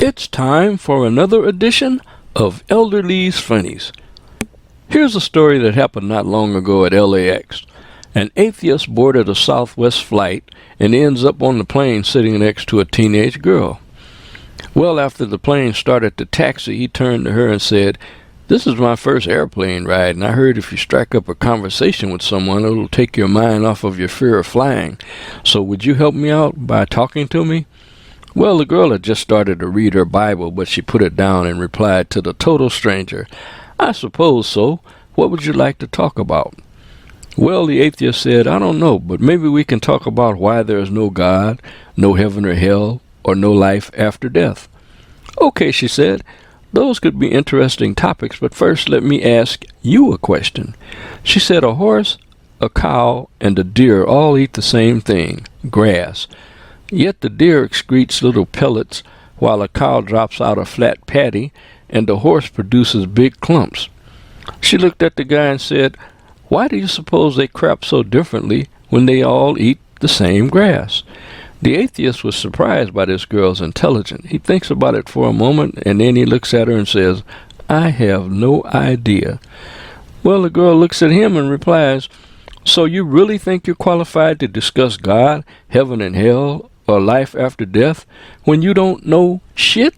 It's time for another edition of Elderly's Funnies. Here's a story that happened not long ago at LAX. An atheist boarded a Southwest flight and ends up on the plane sitting next to a teenage girl. Well, after the plane started to taxi, he turned to her and said, "This is my first airplane ride, and I heard if you strike up a conversation with someone, it'll take your mind off of your fear of flying. So would you help me out by talking to me?" Well, the girl had just started to read her Bible, but she put it down and replied to the total stranger, "I suppose so. What would you like to talk about?" Well, the atheist said, "I don't know, but maybe we can talk about why there is no God, no heaven or hell, or no life after death." "Okay," she said. "Those could be interesting topics, but first let me ask you a question." She said, "A horse, a cow, and a deer all eat the same thing, grass. Yet the deer excretes little pellets, while a cow drops out a flat patty, and the horse produces big clumps." She looked at the guy and said, "Why do you suppose they crap so differently when they all eat the same grass?" The atheist was surprised by this girl's intelligence. He thinks about it for a moment, and then he looks at her and says, "I have no idea." Well, the girl looks at him and replies, "So you really think you're qualified to discuss God, heaven and hell, or life after death when you don't know shit?"